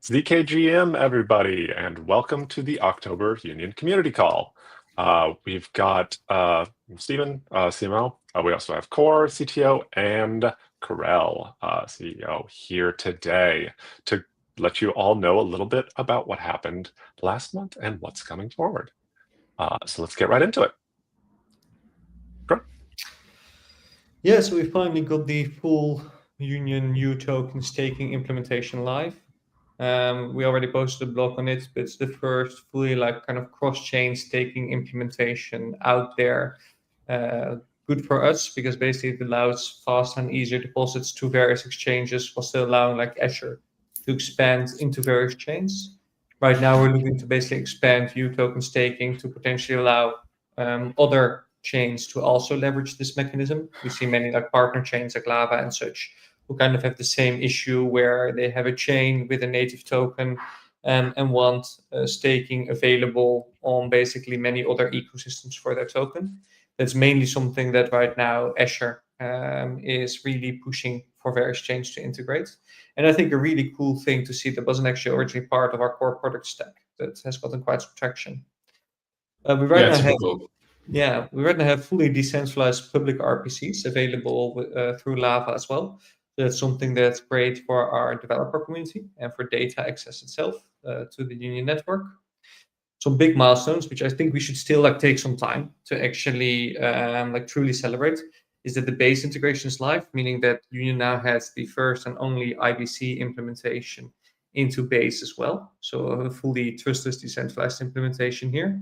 ZKGM, everybody, and welcome to the October Union Community Call. We've got Stephen, CMO. We also have Core, CTO, and Karel, CEO, here today to let you all know a little bit about what happened last month and what's coming forward. So let's get right into it. Sure. Yeah, so we finally got the full Union U token staking implementation live. We already posted a blog on it, but it's the first fully kind of cross-chain staking implementation out there. Good for us because basically it allows fast and easier deposits to various exchanges while still allowing Azure to expand into various chains. Right now we're looking to basically expand U token staking to potentially allow other chains to also leverage this mechanism. We see many partner chains like Lava and such who kind of have the same issue where they have a chain with a native token and want staking available on basically many other ecosystems for their token. That's mainly something that right now Azure is really pushing for various chains to integrate. And I think a really cool thing to see that wasn't actually originally part of our core product stack that has gotten quite some traction. We right now have fully decentralized public RPCs available through Lava as well. That's something that's great for our developer community and for data access itself to the Union network. Some big milestones, which I think we should still take some time to actually truly celebrate, is that the base integration is live, meaning that Union now has the first and only IBC implementation into base as well. So a fully trustless decentralized implementation here.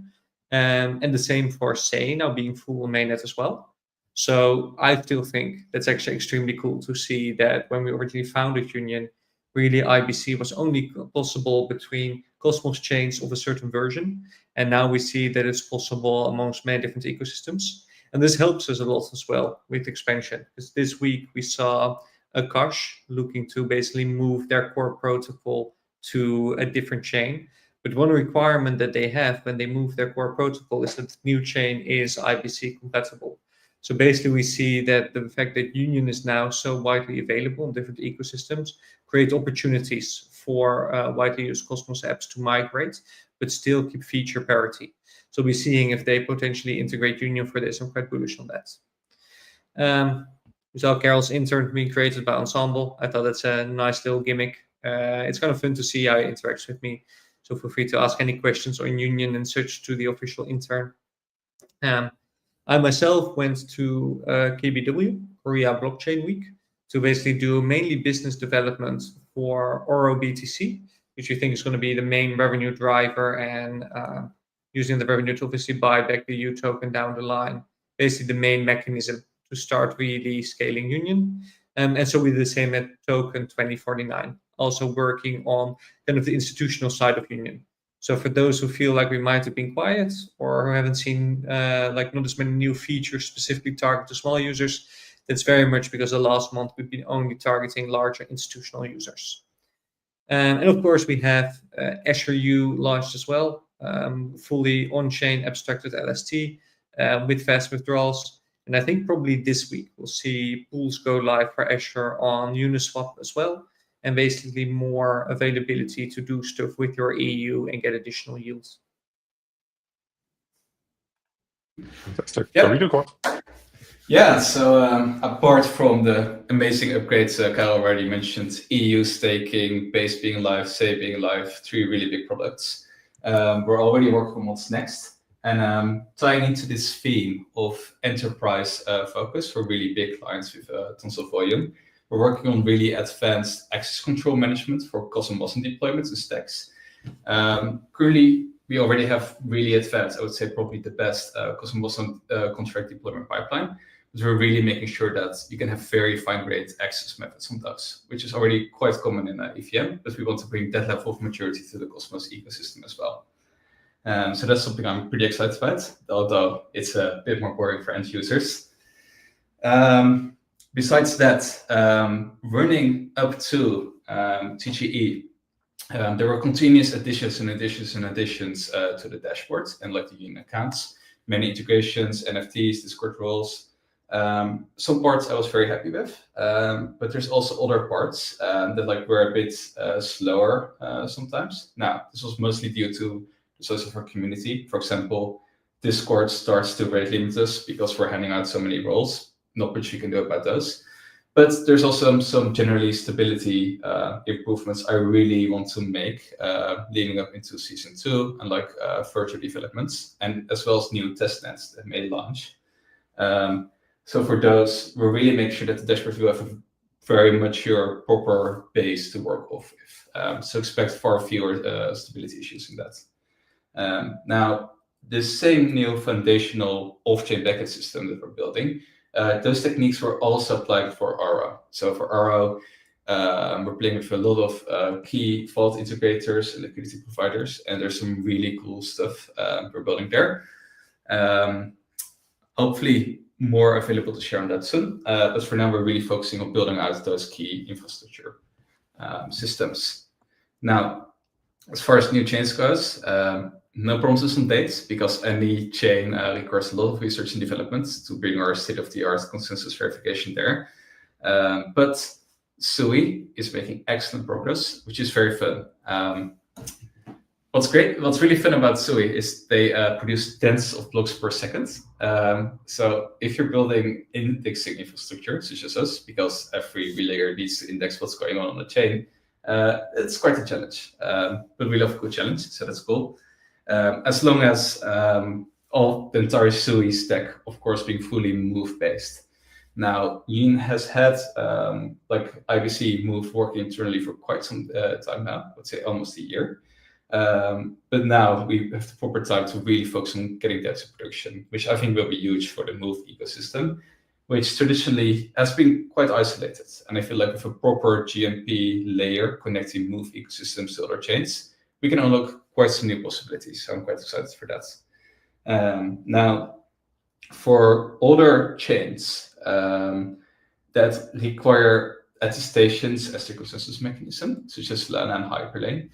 And the same for Say now being full on mainnet as well. So I still think that's actually extremely cool to see that when we originally founded Union, really IBC was only possible between Cosmos chains of a certain version. And now we see that it's possible amongst many different ecosystems. And this helps us a lot as well with expansion. Because this week we saw Akash looking to basically move their core protocol to a different chain. But one requirement that they have when they move their core protocol is that the new chain is IBC compatible. So basically we see that the fact that Union is now so widely available in different ecosystems create opportunities for widely used Cosmos apps to migrate, but still keep feature parity. So we're seeing if they potentially integrate Union for this. I'm quite bullish on that. We saw Karel's intern being created by Ensemble. I thought that's a nice little gimmick. It's kind of fun to see how he interacts with me. So feel free to ask any questions on Union and search to the official intern. I myself went to KBW, Korea Blockchain Week, to basically do mainly business development for Oro BTC, which we think is going to be the main revenue driver and using the revenue to obviously buy back the U token down the line, basically the main mechanism to start really scaling Union. And so we did the same at Token 2049, also working on kind of the institutional side of Union. So for those who feel like we might have been quiet or who haven't seen not as many new features specifically targeted to small users, that's very much because the last month we've been only targeting larger institutional users. And of course we have Azure U launched as well, fully on-chain abstracted LST with fast withdrawals. And I think probably this week we'll see pools go live for Azure on Uniswap as well, and basically more availability to do stuff with your EU and get additional yields. Fantastic. Yeah, so apart from the amazing upgrades Kyle already mentioned, EU staking, Base being live, Say being live, 3 really big products. We're already working on what's next. And tying into this theme of enterprise focus for really big clients with tons of volume, we're working on really advanced access control management for Cosmos and deployments and stacks. Currently, we already have really advanced, I would say probably the best Cosmos contract deployment pipeline. But we're really making sure that you can have very fine-grained access methods on those, which is already quite common in EVM, but we want to bring that level of maturity to the Cosmos ecosystem as well. So that's something I'm pretty excited about, although it's a bit more boring for end users. Besides that, running up to TGE, there were continuous additions to the dashboard and the Union accounts, many integrations, NFTs, Discord roles. Some parts I was very happy with, but there's also other parts that were a bit slower sometimes. Now, this was mostly due to the size of our community. For example, Discord starts to rate limit us because we're handing out so many roles. Not much you can do about those. But there's also some generally stability improvements I really want to make leading up into season 2 and further developments, and as well as new testnets that may launch. So for those, we'll really make sure that the dashboard will have a very mature, proper base to work off with. So expect far fewer stability issues in that. Now, the same new foundational off-chain backend system that we're building, those techniques were also applied for Arrow. So for Arrow, we're playing with a lot of key vault integrators and liquidity providers, and there's some really cool stuff we're building there. Hopefully more available to share on that soon. But for now, we're really focusing on building out those key infrastructure systems. Now, as far as new chains goes, no promises on dates because any chain requires a lot of research and development to bring our state-of-the-art consensus verification there. But Sui is making excellent progress, which is very fun. What's really fun about Sui is they produce tens of blocks per second. So if you're building indexing infrastructure, such as us, because every relayer needs to index what's going on the chain, it's quite a challenge. But we love a good challenge, so that's cool. As long as all the entire Sui stack, of course, being fully move-based. Now, Union has had IBC move working internally for quite some time now, I would say almost a year. But now we have the proper time to really focus on getting that to production, which I think will be huge for the Move ecosystem, which traditionally has been quite isolated. And I feel like with a proper GMP layer connecting Move ecosystems to other chains, we can unlock quite some new possibilities. So I'm quite excited for that. Now, for other chains that require attestations as the consensus mechanism, such as Lana and Hyperliquid,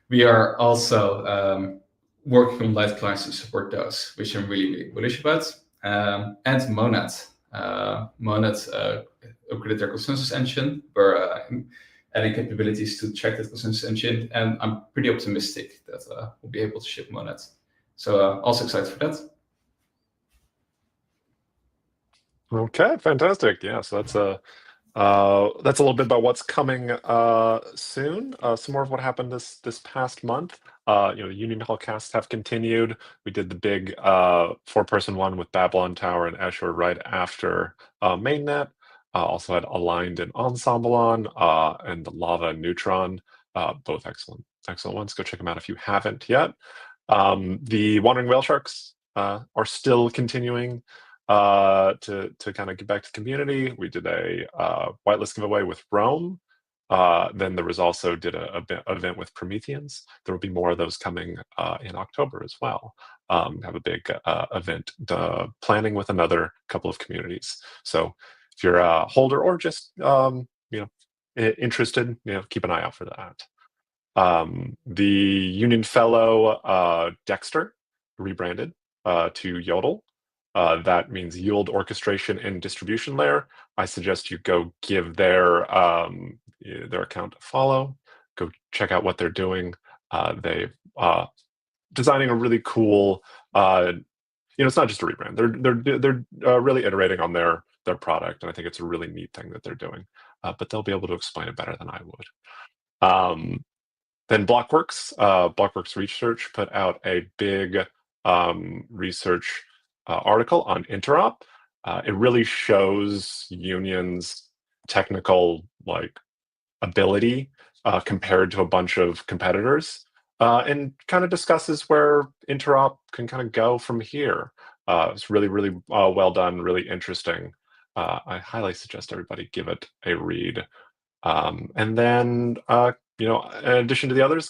we are also working on light clients to support those, which I'm really, really bullish about. And Monad. Monad upgraded their consensus engine. We're adding capabilities to check that consensus engine, and I'm pretty optimistic that we'll be able to ship Monad. So also excited for that. Okay, fantastic. Yeah, so that's a little bit about what's coming soon. Some more of what happened this past month. Union Hall casts have continued. We did the big 4-person one with Babylon Tower and Azure right after mainnet. Also had Aligned and Ensembleon and the Lava and Neutron. Both excellent ones. Go check them out if you haven't yet. The Wandering Whale Sharks are still continuing to kind of get back to the community. We did a whitelist giveaway with Rome. Then there was also did a event with Prometheans. There will be more of those coming in October as well. Have a big event planning with another couple of communities. So if you're a holder or just interested, keep an eye out for that. The Union Fellow Dexter rebranded to Yodel. That means Yield Orchestration and Distribution Layer. I suggest you go give their account a follow. Go check out what they're doing. They've designing a really cool. It's not just a rebrand. They're really iterating on their product, and I think it's a really neat thing that they're doing. But they'll be able to explain it better than I would. Then Blockworks Research put out a big research article on interop. It really shows Union's technical ability compared to a bunch of competitors, and kind of discusses where interop can kind of go from here. It's really, really well done, really interesting. I highly suggest everybody give it a read. And then, in addition to the others,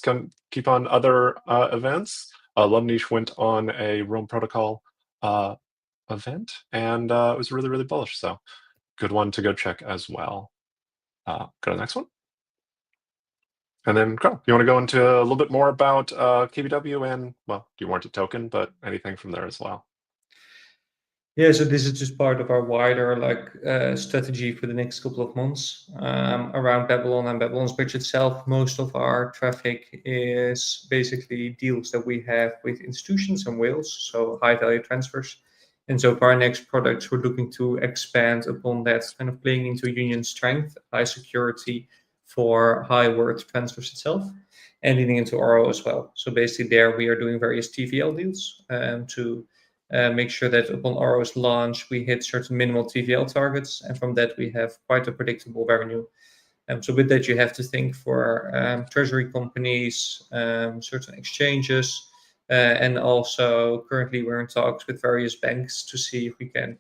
keep on other events. Love Niche went on a Rome Protocol event, and it was really, really bullish. So good one to go check as well. Go to the next one. And then, Carl, you want to go into a little bit more about KBW and, do you want a token, but anything from there as well? Yeah, so this is just part of our wider strategy for the next couple of months around Babylon and Babylon's Bridge itself. Most of our traffic is basically deals that we have with institutions and whales, so high value transfers. And so for our next products, we're looking to expand upon that, kind of playing into Union's strength, high security for high worth transfers itself, and leading into Oro as well. So basically, there we are doing various TVL deals to make sure that upon Oro's launch, we hit certain minimal TVL targets, and from that we have quite a predictable revenue. So with that, you have to think for treasury companies, certain exchanges, and also currently we're in talks with various banks to see if we can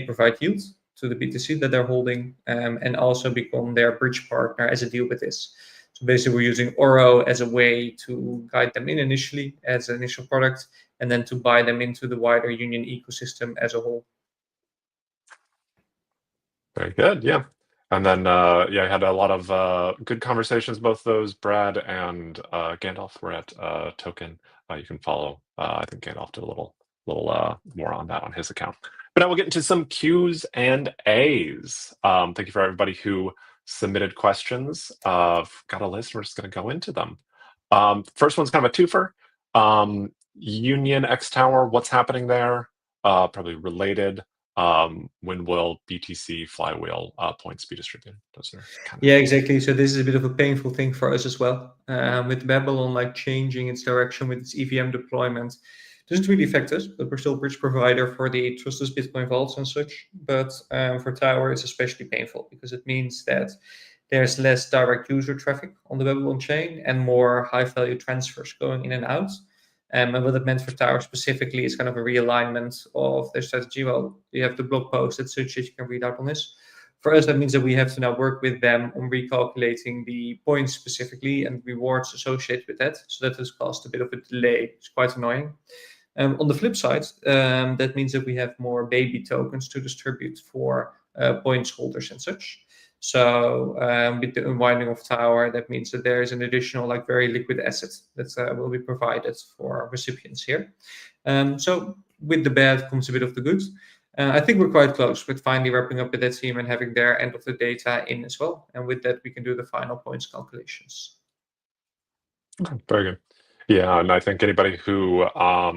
provide yield to the BTC that they're holding, and also become their bridge partner as a deal with this. So basically, we're using Oro as a way to guide them in initially as an initial product, and then to buy them into the wider Union ecosystem as a whole. Very good. Yeah. And then, yeah, I had a lot of good conversations. Both those, Brad and Gandalf, were at Token. You can follow. I think Gandalf did a little more on that on his account. But now we'll get into some Q's and A's. Thank you for everybody who submitted questions. I've got a list. We're just going to go into them. First one's kind of a twofer. Union X Tower, what's happening there? Probably related. When will BTC flywheel points be distributed? Those are Yeah, exactly. So this is a bit of a painful thing for us as well. With Babylon changing its direction with its EVM deployment, doesn't really affect us, but we're still a bridge provider for the trustless Bitcoin vaults and such. But for Tower, it's especially painful because it means that there's less direct user traffic on the Babylon chain and more high value transfers going in and out. And what it meant for Tower specifically is kind of a realignment of their strategy. Well, you have the blog post that you can read out on this. For us, that means that we have to now work with them on recalculating the points specifically and rewards associated with that. So that has caused a bit of a delay. It's quite annoying. On the flip side, that means that we have more baby tokens to distribute for points holders and such. So with the unwinding of Tower, that means that there is an additional very liquid asset that will be provided for recipients here. So with the bad comes a bit of the good. I think we're quite close with finally wrapping up with that team and having their end of the data in as well. And with that, we can do the final points calculations. Very good. Yeah, and I think anybody who I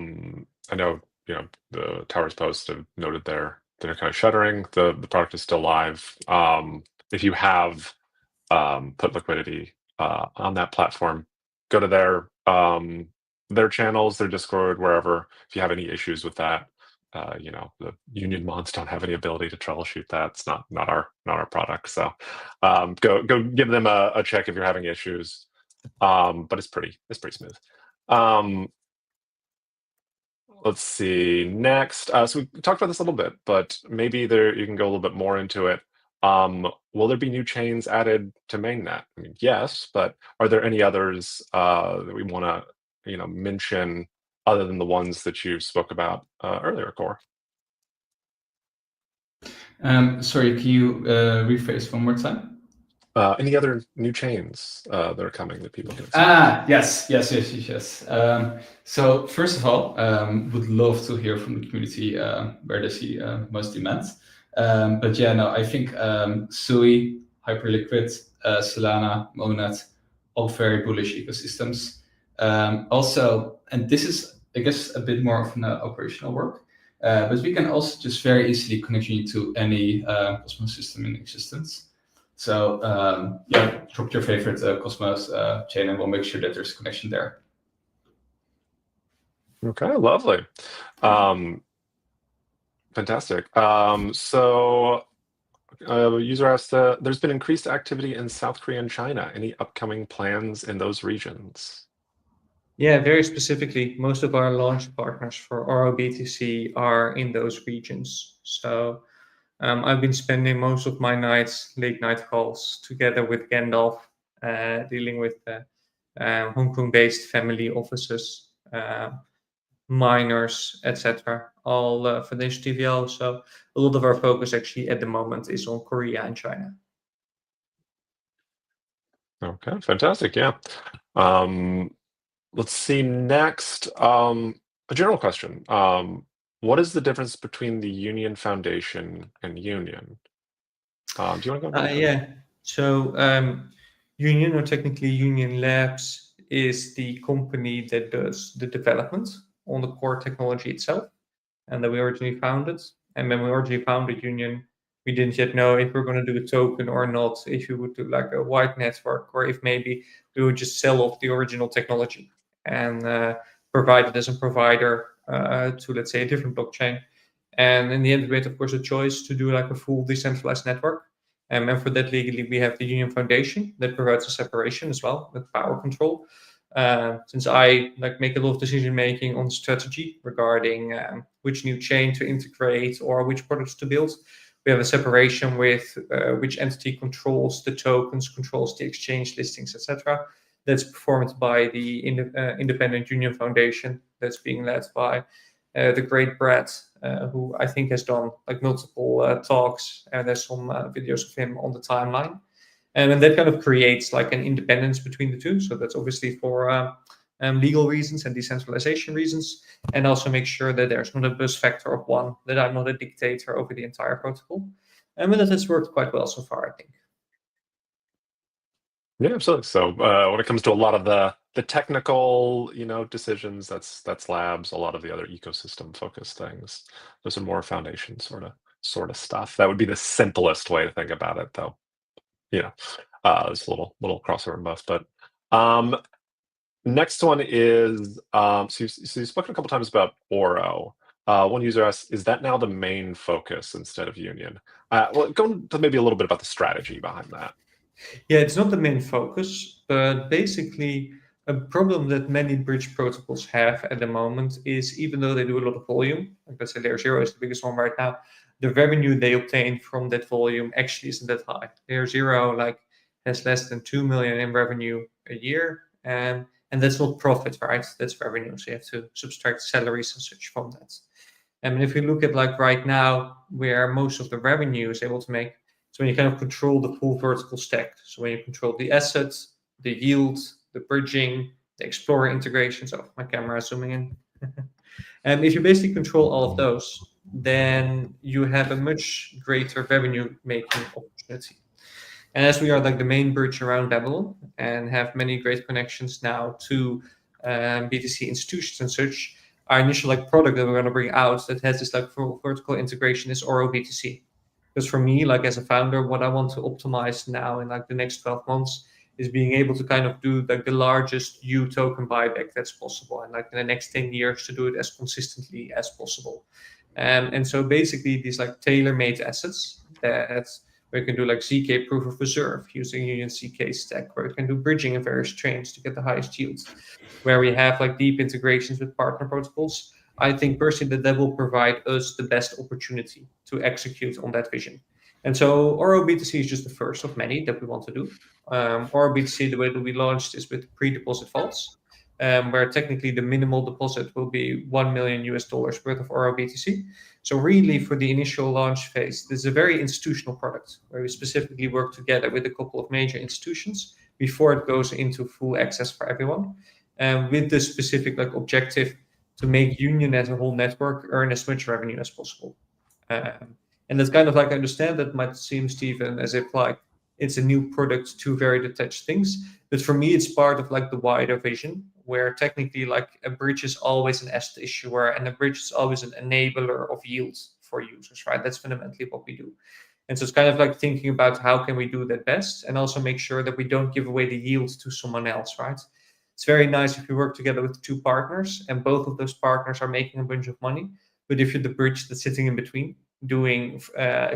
know, the Towers Post have noted they're kind of shuttering. The product is still live. If you have put liquidity on that platform, go to their channels, their Discord, wherever. If you have any issues with that, the Union mods don't have any ability to troubleshoot that. It's not our product. So go give them a check if you're having issues. But it's pretty smooth. Let's see next. So we talked about this a little bit, but maybe you can go a little bit more into it. Will there be new chains added to mainnet? I mean, yes, but are there any others that we want to mention other than the ones that you spoke about earlier, Core? Sorry, can you rephrase one more time? Any other new chains that are coming that people can expect? Yes. So first of all, would love to hear from the community where they see most demand. But yeah, no, I think Sui, Hyperliquid, Solana, Monad, all very bullish ecosystems. Also, and this is, I guess, a bit more of an operational work, but we can also just very easily connect you to any Cosmos system in existence. So yeah, drop your favorite Cosmos chain and we'll make sure that there's a connection there. Okay, lovely. Fantastic. So a user asked, there's been increased activity in South Korea and China. Any upcoming plans in those regions? Yeah, very specifically, most of our launch partners for ROBTC are in those regions. So I've been spending most of my nights, late night calls, together with Gandalf, dealing with Hong Kong-based family offices, miners, etc., all for this TVL. So a lot of our focus actually at the moment is on Korea and China. Okay, fantastic. Yeah. Let's see next. A general question. what is the difference between the Union Foundation and Union? Do you want to go into that? Yeah. So Union, or technically Union Labs, is the company that does the development on the core technology itself, and that we originally founded. And when we originally founded Union, we didn't yet know if we're going to do a token or not, if we would do like a white network, or if maybe we would just sell off the original technology and provide it as a provider to, let's say, a different blockchain. And in the end, we had, of course, a choice to do like a full decentralized network. And for that, legally, we have the Union Foundation that provides a separation as well with power control. Since I make a lot of decision making on strategy regarding which new chain to integrate or which products to build, we have a separation with which entity controls the tokens, controls the exchange listings, etc. That's performed by the independent Union Foundation that's being led by the great Brett, who I think has done multiple talks, and there's some videos of him on the timeline. And that kind of creates an independence between the two. So that's obviously for legal reasons and decentralization reasons, and also make sure that there's not a buzz factor of one, that I'm not a dictator over the entire protocol. And that has worked quite well so far, I think. Yeah, absolutely. So when it comes to a lot of the technical, decisions, that's labs. A lot of the other ecosystem focused things, those are more foundation sort of stuff. That would be the simplest way to think about it, though. There's a little crossover in both. But next one is so you've spoken a couple times about Oro. One user asks, is that now the main focus instead of Union? Well, go into maybe a little bit about the strategy behind that. Yeah, it's not the main focus, but basically a problem that many bridge protocols have at the moment is, even though they do a lot of volume, like let's say Layer 0 is the biggest one right now, the revenue they obtain from that volume actually isn't that high. Layer 0 has less than 2 million in revenue a year, and that's not profit, right? That's revenue, so you have to subtract salaries and such from that. And if you look at right now where most of the revenue is able to make, so when you kind of control the full vertical stack, so when you control the assets, the yield, the bridging, the Explorer integration. So my camera is zooming in. And if you basically control all of those, then you have a much greater revenue making opportunity. And as we are the main bridge around Babylon and have many great connections now to BTC institutions and such, our initial product that we're going to bring out that has this full vertical integration is Oro BTC. Because for me, as a founder, what I want to optimize now in the next 12 months is being able to kind of do the largest U token buyback that's possible, and in the next 10 years to do it as consistently as possible. And so basically these tailor-made assets that where you can do ZK proof of reserve using Union ZK stack, where you can do bridging in various chains to get the highest yields, where we have deep integrations with partner protocols. I think personally that will provide us the best opportunity to execute on that vision. And so Oro BTC is just the first of many that we want to do. Oro BTC, the way that we launched is with pre-deposit vaults, where technically the minimal deposit will be $1 million worth of Oro BTC. So really for the initial launch phase, this is a very institutional product where we specifically work together with a couple of major institutions before it goes into full access for everyone, with the specific objective to make Union as a whole network earn as much revenue as possible. And that's kind of I understand that might seem, Stephen, as if it's a new product, two very detached things. But for me, it's part of the wider vision, where technically a bridge is always an asset issuer and a bridge is always an enabler of yield for users, right? That's fundamentally what we do. And so it's kind of thinking about how can we do that best and also make sure that we don't give away the yield to someone else, right? It's very nice if you work together with two partners and both of those partners are making a bunch of money. But if you're the bridge that's sitting in between, doing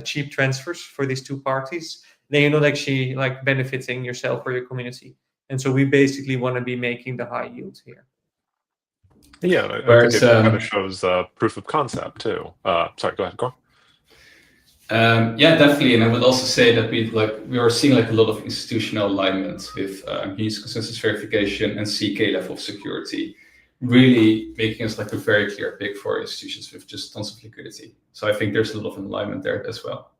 cheap transfers for these two parties, then you're not actually benefiting yourself or your community. And so we basically want to be making the high yield here. Yeah, I think it kind of shows proof of concept too. Sorry, go ahead, Cor. Yeah, definitely. And I would also say that we are seeing a lot of institutional alignment with Union's consensus verification and CK level of security, really making us a very clear pick for institutions with just tons of liquidity. So I think there's a lot of alignment there as well.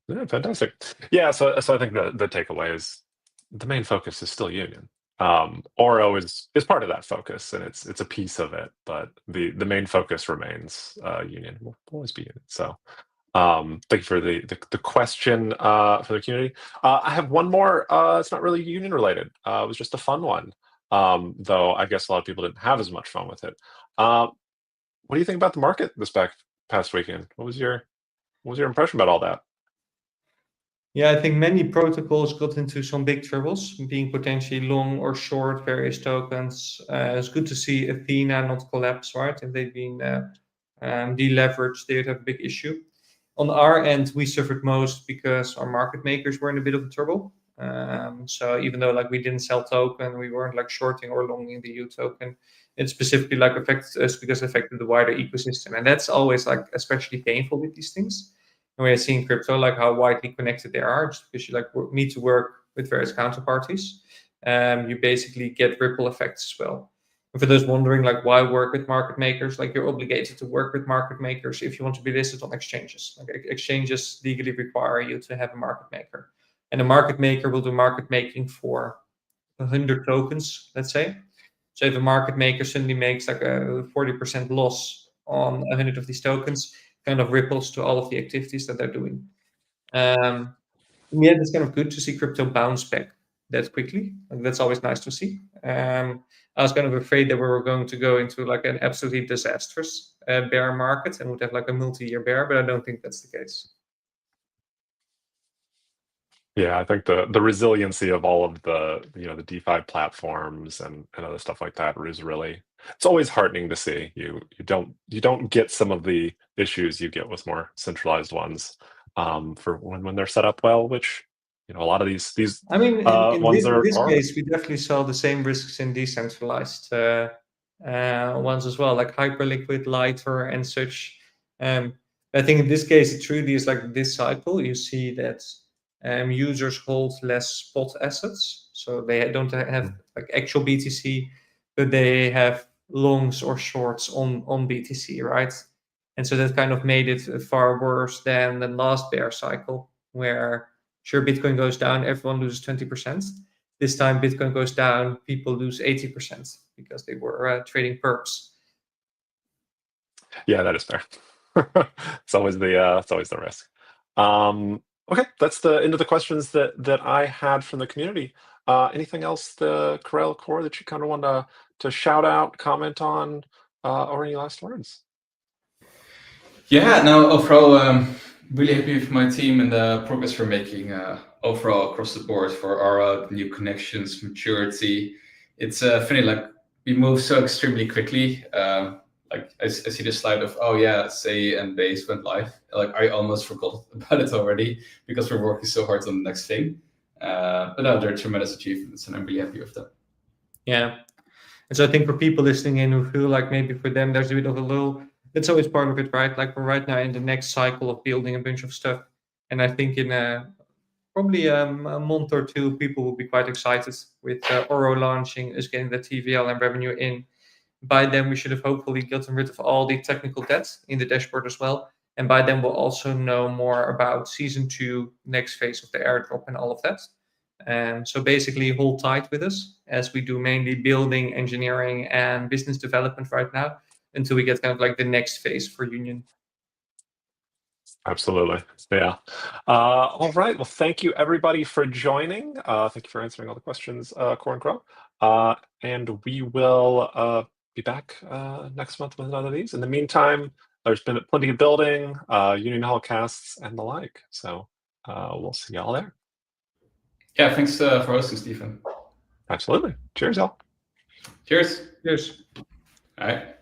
Yeah, fantastic. Yeah, so I think the takeaway is the main focus is still Union. Oro is part of that focus, and it's a piece of it, but the main focus remains union. Will always be union. So thank you for the question for the community. I have one more. It's not really union related. It was just a fun one, though I guess a lot of people didn't have as much fun with it. What do you think about the market this past weekend? What was your impression about all that? Yeah, I think many protocols got into some big troubles, being potentially long or short various tokens. It's good to see Athena not collapse, right? If they've been deleveraged, they would have a big issue. On our end, we suffered most because our market makers were in a bit of trouble. So even though like we didn't sell token, we weren't like shorting or longing the U token. It specifically like affected us because it affected the wider ecosystem, and that's always like especially painful with these things. And we're seeing crypto like how widely connected they are, just because you like need to work with various counterparties. You basically get ripple effects as well. And for those wondering, like why work with market makers, like you're obligated to work with market makers if you want to be listed on exchanges. Like exchanges legally require you to have a market maker, and a market maker will do market making for 100 tokens, let's say. So if a market maker suddenly makes like a 40% loss on 100 of these tokens, kind of ripples to all of the activities that they're doing. Yeah, it's kind of good to see crypto bounce back that quickly. Like, that's always nice to see. I was kind of afraid that we were going to go into like an absolutely disastrous bear market and would have like a multi-year bear, but I don't think that's the case. Yeah, I think the resiliency of all of the the DeFi platforms and other stuff like that is really, it's always heartening to see. You don't get some of the issues you get with more centralized ones for when they're set up well, which a lot of these I mean, in ones this are. case, we definitely saw the same risks in decentralized ones as well, like Hyperliquid, Lighter, and such. I think in this case, it truly is like this cycle. You see that users hold less spot assets, so they don't have like actual BTC, but they have longs or shorts on BTC, right? And so that kind of made it far worse than the last bear cycle, where sure, Bitcoin goes down, everyone loses 20%. This time, Bitcoin goes down, people lose 80% because they were trading perps. Yeah, that is fair. It's always the risk. Okay, that's the end of the questions that I had from the community. Anything else, the Corel core, that you kind of want to shout out, comment on, or any last words? Yeah, no, overall, really happy with my team and the progress we're making overall across the board for our new connections, maturity. It's funny, like we move so extremely quickly. Like I see the slide of, oh yeah, Say and Base went live. Like I almost forgot about it already because we're working so hard on the next thing. But no, they're tremendous achievements, and I'm really happy with them. Yeah, and so I think for people listening in who feel like maybe for them there's a bit of a lull, that's always part of it, right? Like we're right now in the next cycle of building a bunch of stuff, and I think in probably a month or two, people will be quite excited with Oro launching, us getting the TVL and revenue in. By then, we should have hopefully gotten rid of all the technical debt in the dashboard as well. And by then, we'll also know more about season 2, next phase of the airdrop and all of that. So basically, hold tight with us as we do mainly building, engineering, and business development right now until we get kind of like the next phase for Union. Absolutely. Yeah. All right. Well, thank you everybody for joining. Thank you for answering all the questions, Core and Crow. And we will be back next month with another of these. In the meantime, there's been plenty of building, Union Hallcasts, and the like. So we'll see y'all there. Yeah, thanks for hosting, Stephen. Absolutely. Cheers, y'all. Cheers. Cheers. All right.